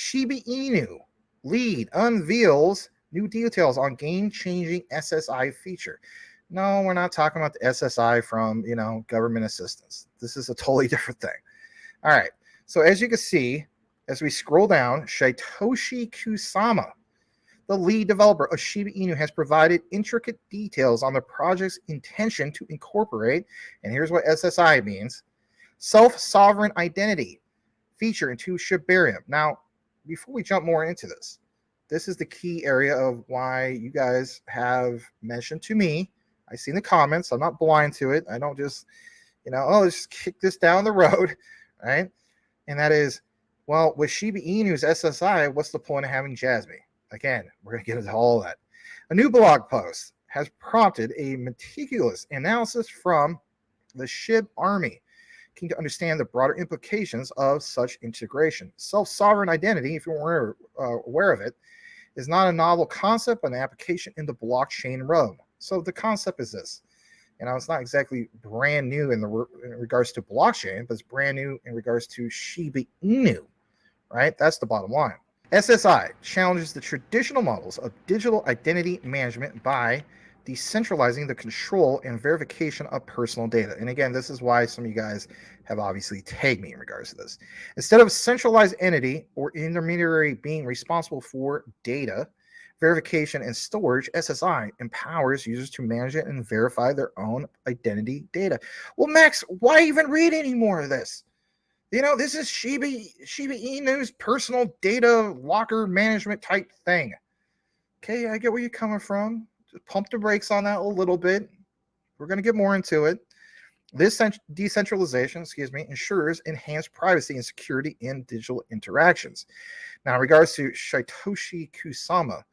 Shiba Inu lead unveils new details on game-changing SSI feature. No, we're not talking about the SSI from, government assistance. This is a totally different thing. All right. So as you can see, as we scroll down, Satoshi Kusama, the lead developer of Shiba Inu, has provided intricate details on the project's intention to incorporate, and here's what SSI means, self-sovereign identity feature into Shibarium. Now, before we jump more into this, this is the key area of why you guys have mentioned to me. I see in the comments. I'm not blind to it. I don't just, let's kick this down the road, right? And that is, well, with Shiba Inu's SSI, what's the point of having Jasmy? Again, we're going to get into all of that. A new blog post has prompted a meticulous analysis from the Shib army, keen to understand the broader implications of such integration. Self-sovereign identity, if you weren't aware of it, is not a novel concept, but an application in the blockchain realm. So the concept is this. It's not exactly brand new in regards to blockchain, but it's brand new in regards to Shiba Inu, right? That's the bottom line. SSI challenges the traditional models of digital identity management by decentralizing the control and verification of personal data. And again, this is why some of you guys have obviously tagged me in regards to this. Instead of a centralized entity or intermediary being responsible for data verification and storage, SSI empowers users to manage it and verify their own identity data. Well, Max, why even read any more of this? This is Shiba Inu's personal data locker management type thing. Okay, I get where you're coming from. Just pump the brakes on that a little bit. We're going to get more into it. This decentralization, ensures enhanced privacy and security in digital interactions. Now, in regards to Satoshi Kusama,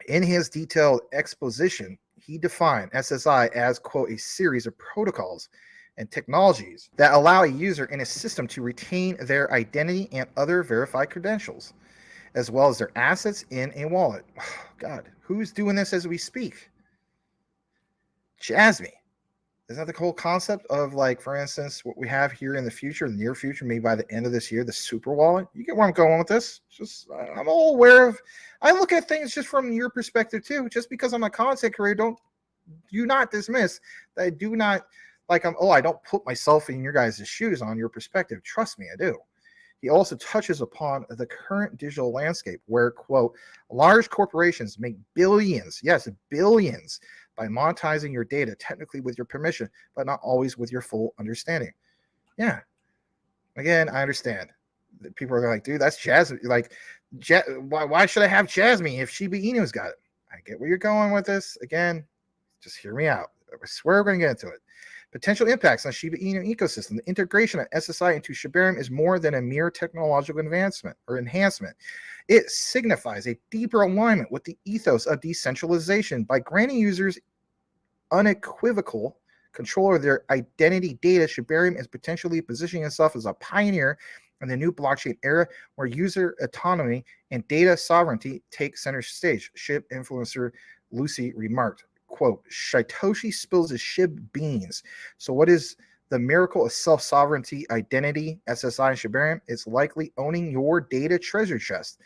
in his detailed exposition, he defined SSI as, quote, a series of protocols and technologies that allow a user in a system to retain their identity and other verified credentials, as well as their assets in a wallet. Oh, God, who's doing this as we speak? Jasmy. Isn't that the whole concept of, like, for instance, what we have here in the future, the near future, maybe by the end of this year, the super wallet? You get where I'm going with this? Just, I'm all aware of, I look at things just from your perspective too. Just because I'm a content creator, do not dismiss that I do not, I don't put myself in your guys' shoes on your perspective. Trust me, I do. He also touches upon the current digital landscape where, quote, large corporations make billions, yes, billions, by monetizing your data, technically with your permission, but not always with your full understanding. Yeah. Again, I understand. People are like, dude, that's Jasmy. Why should I have Jasmy if Shiba Inu's got it? I get where you're going with this. Again, just hear me out. I swear we're going to get into it. Potential impacts on Shiba Inu ecosystem. The integration of SSI into Shibarium is more than a mere technological advancement or enhancement. It signifies a deeper alignment with the ethos of decentralization by granting users unequivocal control of their identity data. Shibarium is potentially positioning itself as a pioneer in the new blockchain era where user autonomy and data sovereignty take center stage. Shib influencer Lucy remarked, quote, Satoshi spills his Shib beans. So what is the miracle of self-sovereignty identity, SSI, and Shibarium? It's likely owning your data treasure chest.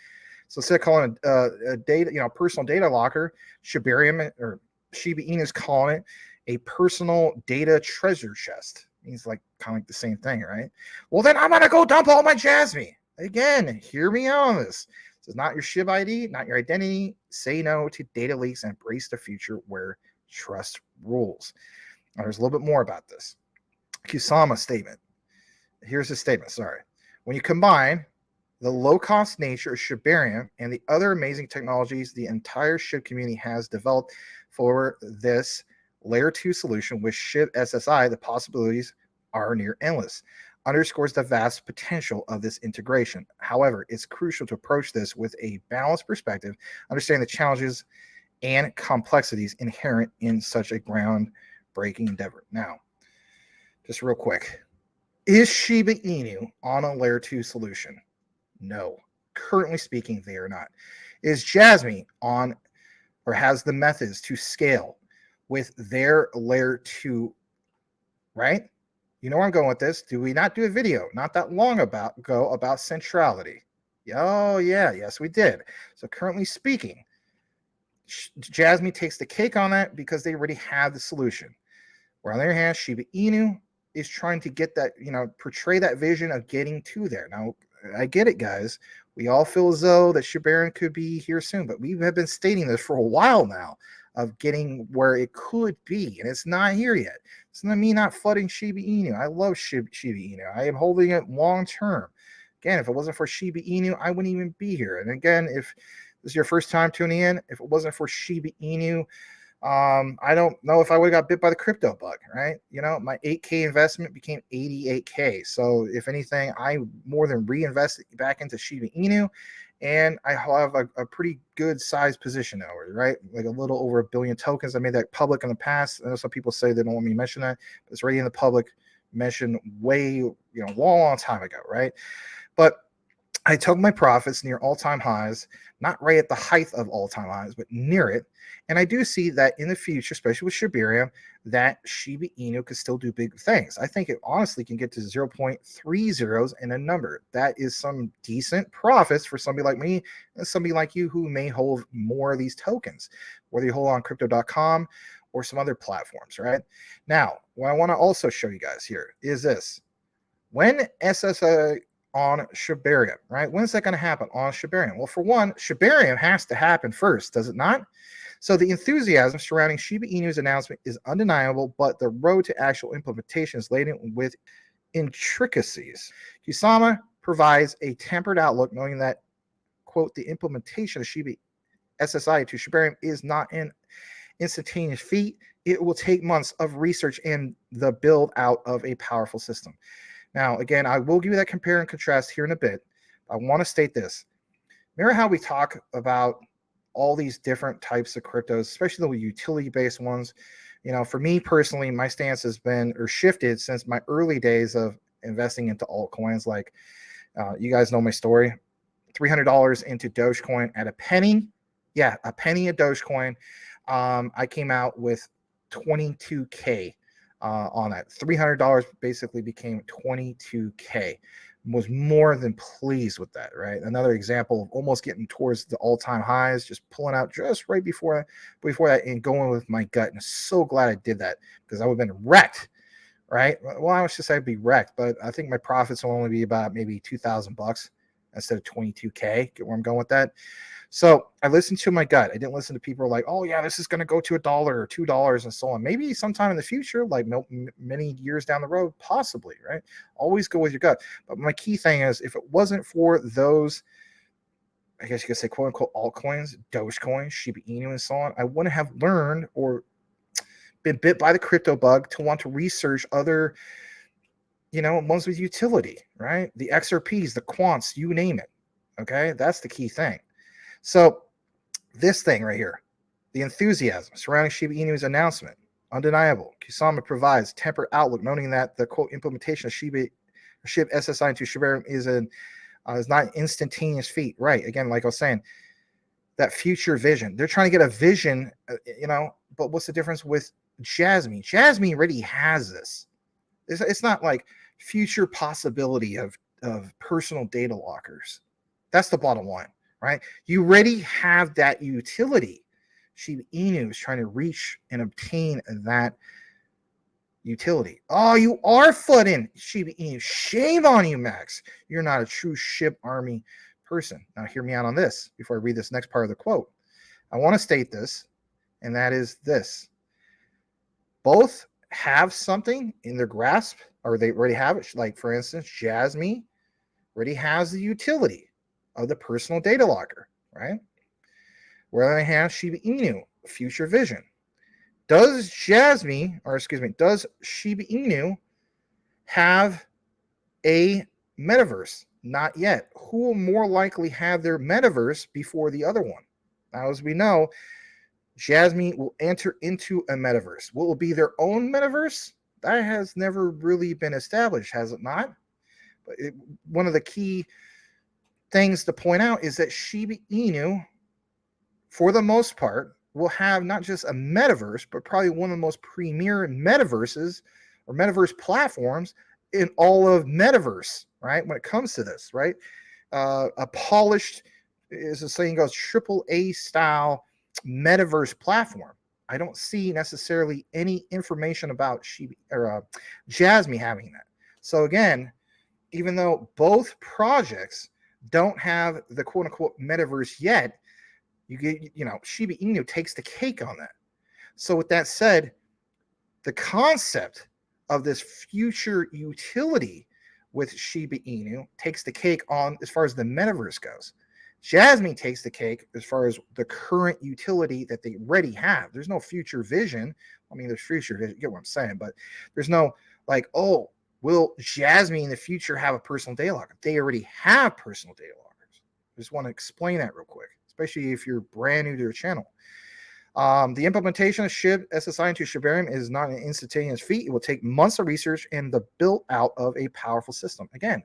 So instead of calling a data, personal data locker, Shibarium or Shiba Inu is calling it a personal data treasure chest. Means kind of like the same thing, right? Well, then I'm gonna go dump all my Jasmy. Again, hear me out on this. This is not your Shib ID, not your identity. Say no to data leaks and embrace the future where trust rules. Now, there's a little bit more about this. Kusama statement. Here's his statement. Sorry. When you combine the low-cost nature of Shibarium and the other amazing technologies the entire Shib community has developed for this Layer 2 solution with Shib SSI, the possibilities are near endless. Underscores the vast potential of this integration. However, it's crucial to approach this with a balanced perspective, understanding the challenges and complexities inherent in such a groundbreaking endeavor. Now, just real quick, is Shiba Inu on a Layer 2 solution? No. Currently speaking, they are not. Is Jasmy on or has the methods to scale with their Layer 2, right? You know where I'm going with this. Do we not do a video not that long ago about centrality? Oh, yeah. Yes, we did. So currently speaking, Jasmy takes the cake on that because they already have the solution. Where on the other hand, Shiba Inu is trying to get that, portray that vision of getting to there. Now, I get it, guys. We all feel as though that Shiba Inu could be here soon, but we have been stating this for a while now of getting where it could be, and it's not here yet. It's not me not flooding Shiba Inu. I love Shiba Inu. I am holding it long term. Again, if it wasn't for Shiba Inu, I wouldn't even be here. And again, if this is your first time tuning in, if it wasn't for Shiba Inu, I don't know if I would have got bit by the crypto bug, right? My 8K investment became 88K. So if anything, I more than reinvested back into Shiba Inu, and I have a pretty good size position now, right? Like a little over 1 billion tokens. I made that public in the past. I know some people say they don't want me to mention that, but it's already in the public mention way, long time ago, right? But I took my profits near all-time highs, not right at the height of all-time highs, but near it. And I do see that in the future, especially with Shibarium, that Shiba Inu could still do big things. I think it honestly can get to 0.30 in a number. That is some decent profits for somebody like me and somebody like you who may hold more of these tokens, whether you hold on crypto.com or some other platforms, right? Now, what I want to also show you guys here is this. When SSI on Shibarium, right? When's that going to happen on Shibarium? Well, for one, Shibarium has to happen first, does it not? So the enthusiasm surrounding Shiba Inu's announcement is undeniable, but the road to actual implementation is laden with intricacies. Kusama provides a tempered outlook, knowing that, quote, the implementation of Shiba SSI to Shibarium is not an instantaneous feat. It will take months of research and the build out of a powerful system. Now, again, I will give you that compare and contrast here in a bit. I want to state this. Remember how we talk about all these different types of cryptos, especially the utility-based ones? For me personally, my stance has been or shifted since my early days of investing into altcoins. Like, you guys know my story. $300 into Dogecoin at a penny. Yeah, a penny a Dogecoin. I came out with 22K. On that. $300 basically became 22K. Was more than pleased with that, right? Another example of almost getting towards the all-time highs, just pulling out just right before that and going with my gut. And so glad I did that because I would have been wrecked, right? Well, I was just I'd be wrecked, but I think my profits will only be about maybe $2,000 instead of 22K. Get where I'm going with that? So I listened to my gut. I didn't listen to people like, oh yeah, this is going to go to $1 or $2 and so on. Maybe sometime in the future, like many years down the road, possibly, right? Always go with your gut. But my key thing is, if it wasn't for those, I guess you could say, quote unquote, altcoins, Dogecoin, Shiba Inu, and so on, I wouldn't have learned or been bit by the crypto bug to want to research other, ones with utility, right? The XRPs, the quants, you name it. Okay, that's the key thing. So this thing right here, the enthusiasm surrounding Shiba Inu's announcement, undeniable. Kusama provides tempered outlook, noting that the quote implementation of SHIB SSI into Shibarium is not an instantaneous feat. Right. Again, like I was saying, that future vision. They're trying to get a vision, but what's the difference with Jasmy? Jasmy already has this. It's not like future possibility of personal data lockers. That's the bottom line. Right? You already have that utility. Shiba Inu is trying to reach and obtain that utility. Oh, you are flooding Shiba Inu. Shame on you, Max. You're not a true SHIB army person. Now, hear me out on this before I read this next part of the quote. I want to state this, and that is this. Both have something in their grasp, or they already have it. Like, for instance, Jasmy already has the utility of the personal data locker, right? Where I have Shiba Inu, future vision. Does Shiba Inu have a metaverse? Not yet. Who will more likely have their metaverse before the other one? Now, as we know, Jasmy will enter into a metaverse. Will it be their own metaverse? That has never really been established, has it not? But one of the key things to point out is that Shiba Inu, for the most part, will have not just a metaverse, but probably one of the most premier metaverses or metaverse platforms in all of metaverse, right? When it comes to this, right? a polished, as the saying goes, AAA style metaverse platform. I don't see necessarily any information about Jasmy having that. So again, even though both projects don't have the quote unquote metaverse yet, Shiba Inu takes the cake on that. So with that said, the concept of this future utility with Shiba Inu takes the cake on as far as the metaverse goes. Jasmy takes the cake as far as the current utility that they already have. There's no future vision. I mean, there's future vision, you get what I'm saying, but there's no like, oh, will Jasmy in the future have a personal data locker? They already have personal data lockers. I just want to explain that real quick, especially if you're brand new to your channel. The implementation of Shib SSI into Shibarium is not an instantaneous feat. It will take months of research and the build out of a powerful system. Again,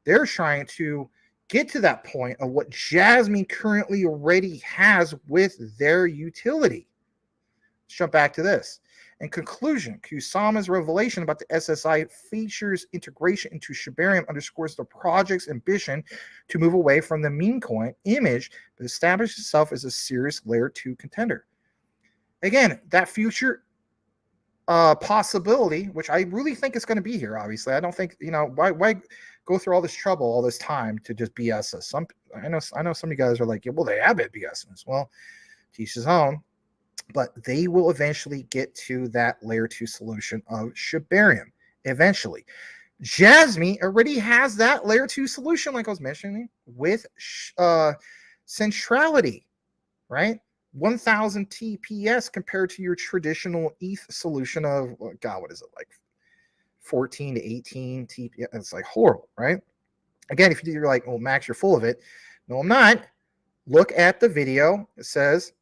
they're trying to get to that point of what Jasmy currently already has with their utility. Let's jump back to this. In conclusion, Kusama's revelation about the SSI features integration into Shibarium underscores the project's ambition to move away from the meme coin image, but establish itself as a serious layer 2 contender. Again, that future possibility, which I really think is going to be here, obviously. I don't think, why go through all this trouble, all this time to just BS us? I know some of you guys are like, yeah, well, they have been BSing us. Well, teach his own. But they will eventually get to that layer 2 solution of Shibarium. Eventually. Jasmy already has that layer 2 solution, like I was mentioning, with centrality, right? 1000 TPS compared to your traditional ETH solution of, God, what is it, like 14 to 18 TPS? It's like horrible, right? Again, if you're like, oh, Max, you're full of it. No, I'm not. Look at the video. It says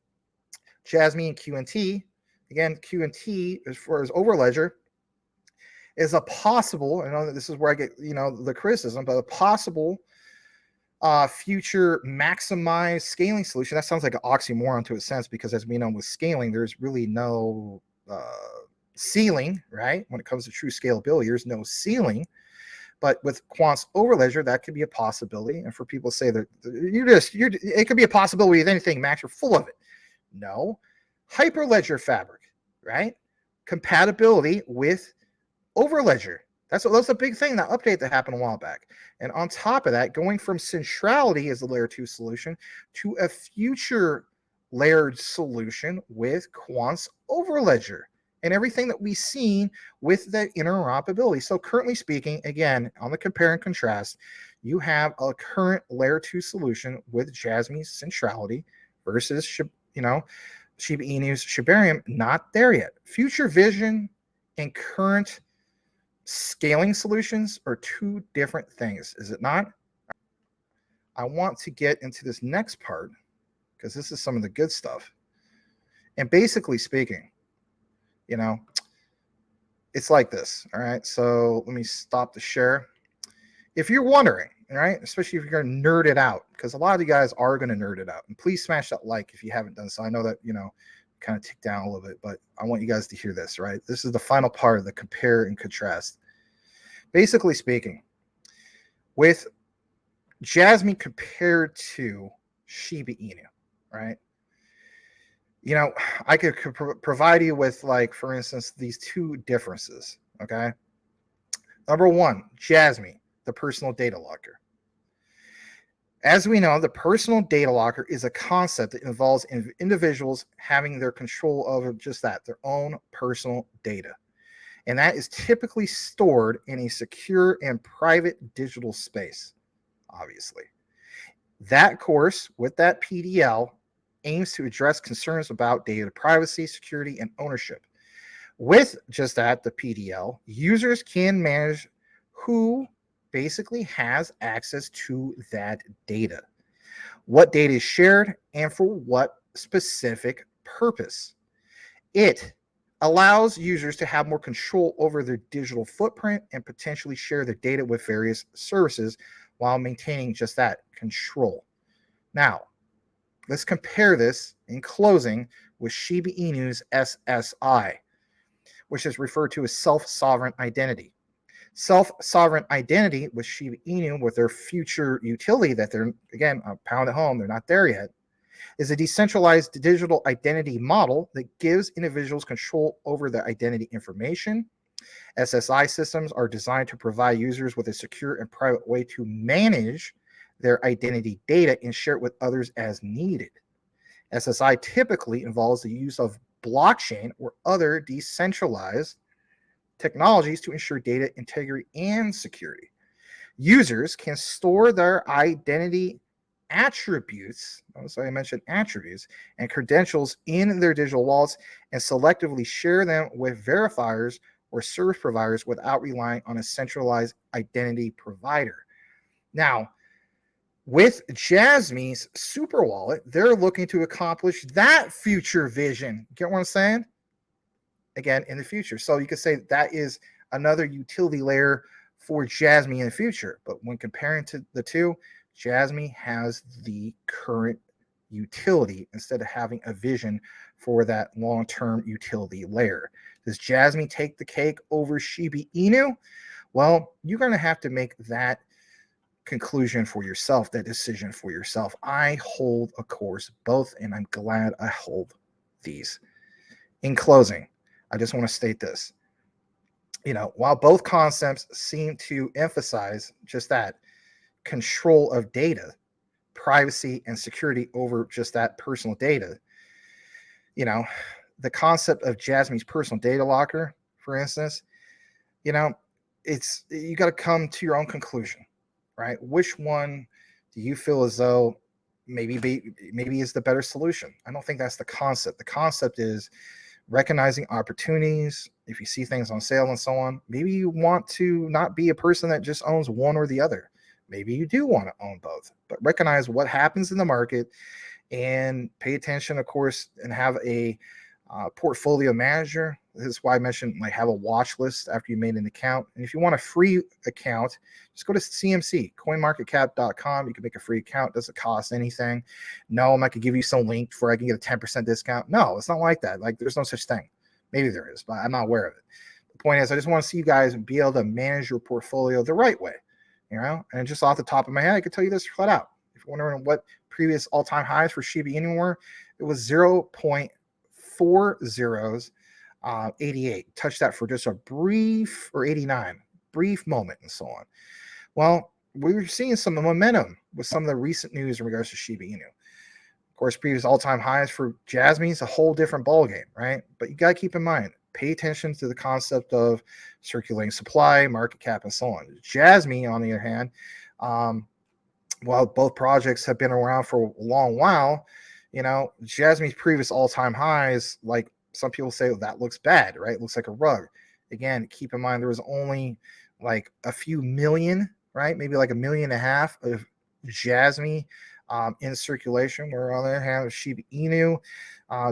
Jasmy and QNT. Again, QNT, as far as Overledger, is a possible, I know that this is where I get, the criticism, but a possible future maximized scaling solution. That sounds like an oxymoron to a sense, because as we know with scaling, there's really no ceiling, right? When it comes to true scalability, there's no ceiling. But with Quant's Overledger, that could be a possibility. And for people to say that it could be a possibility with anything, Max, you're full of it. No. Hyperledger fabric, right? Compatibility with Overledger. That's a big thing, that update that happened a while back. And on top of that, going from centrality as the layer 2 solution to a future layered solution with Quant's Overledger and everything that we've seen with the interoperability. So currently speaking, again, on the compare and contrast, you have a current layer 2 solution with Jasmy's centrality versus Shiba Inu's Shibarium, not there yet. Future vision and current scaling solutions are two different things, is it not? I want to get into this next part because this is some of the good stuff. And basically speaking, it's like this. All right. So let me stop the share. If you're wondering, all right, especially if you're going to nerd it out, because a lot of you guys are going to nerd it out, and please smash that like if you haven't done so. I know that, kind of tick down a little bit, but I want you guys to hear this, right? This is the final part of the compare and contrast. Basically speaking, with Jasmy compared to Shiba Inu, right? I could provide you with, like, for instance, these two differences, okay? Number one, Jasmy, the personal data locker. As we know, the personal data locker is a concept that involves individuals having their control over just that, their own personal data. And that is typically stored in a secure and private digital space, obviously. That course, with that PDL, aims to address concerns about data privacy, security, and ownership. With just that, the PDL, users can manage who basically has access to that data, what data is shared, and for what specific purpose. It allows users to have more control over their digital footprint and potentially share their data with various services while maintaining just that control. Now, let's compare this in closing with Shiba Inu's SSI, which is referred to as self-sovereign identity. Self-sovereign identity with Shiba Inu, with their future utility that they're, again, a pound at home, they're not there yet, is a decentralized digital identity model that gives individuals control over their identity information. SSI systems are designed to provide users with a secure and private way to manage their identity data and share it with others as needed. SSI typically involves the use of blockchain or other decentralized technologies to ensure data integrity and security. Users can store their identity attributes, notice I mentioned attributes, and credentials in their digital wallets and selectively share them with verifiers or service providers without relying on a centralized identity provider. Now, with Jasmy's super wallet, they're looking to accomplish that future vision. Get what I'm saying? Again, in the future. So you could say that is another utility layer for Jasmy in the future. But when comparing to the two, Jasmy has the current utility instead of having a vision for that long-term utility layer. Does Jasmy take the cake over Shiba Inu? Well, you're going to have to make that conclusion for yourself, that decision for yourself. I hold, of course, both, and I'm glad I hold these. In closing, I just want to state this. While both concepts seem to emphasize just that control of data, privacy, and security over just that personal data, the concept of Jasmy's personal data locker, for instance, it's, you got to come to your own conclusion, right? Which one do you feel as though maybe is the better solution? I don't think that's the concept. The concept is recognizing opportunities. If you see things on sale and so on, maybe you want to not be a person that just owns one or the other. Maybe you do want to own both, but recognize what happens in the market and pay attention, of course, and have a portfolio manager. This is why I mentioned have a watch list after you made an account. And if you want a free account, just go to CMC, coinmarketcap.com. You can make a free account. It doesn't cost anything. No, I'm not going to give you some link for I can get a 10% discount. No, it's not like that. There's no such thing. Maybe there is, but I'm not aware of it. The point is, I just want to see you guys be able to manage your portfolio the right way, and just off the top of my head, I can tell you this flat out. If you're wondering what previous all-time highs for Shiba Inu were, it was 0.40 88. Touched that for just a brief, or 89, brief moment and so on. Well, we were seeing some momentum with some of the recent news in regards to Shiba Inu. Of course, previous all-time highs for Jasmy is a whole different ballgame, right? But you got to keep in mind, pay attention to the concept of circulating supply, market cap, and so on. Jasmy, on the other hand, while both projects have been around for a long while, Jasmy's previous all-time highs, some people say, that looks bad, right? It looks like a rug. Again, keep in mind there was only a few million, right? Maybe 1.5 million of Jasmy in circulation. Where on the other hand, Shiba Inu,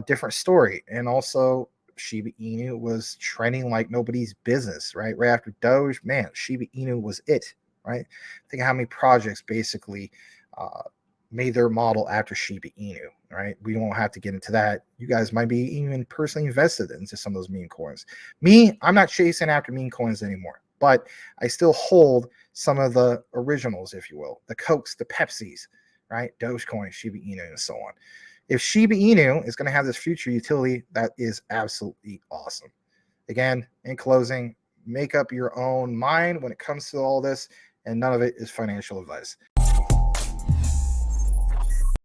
different story. And also, Shiba Inu was trending like nobody's business, right? Right after Doge, man, Shiba Inu was it, right? Think of how many projects basically made their model after Shiba Inu, right? We won't have to get into that. You guys might be even personally invested into some of those meme coins. Me, I'm not chasing after meme coins anymore, but I still hold some of the originals, if you will, the Cokes, the Pepsis, right? Dogecoin, Shiba Inu, and so on. If Shiba Inu is going to have this future utility, that is absolutely awesome. Again, in closing, make up your own mind when it comes to all this, and none of it is financial advice.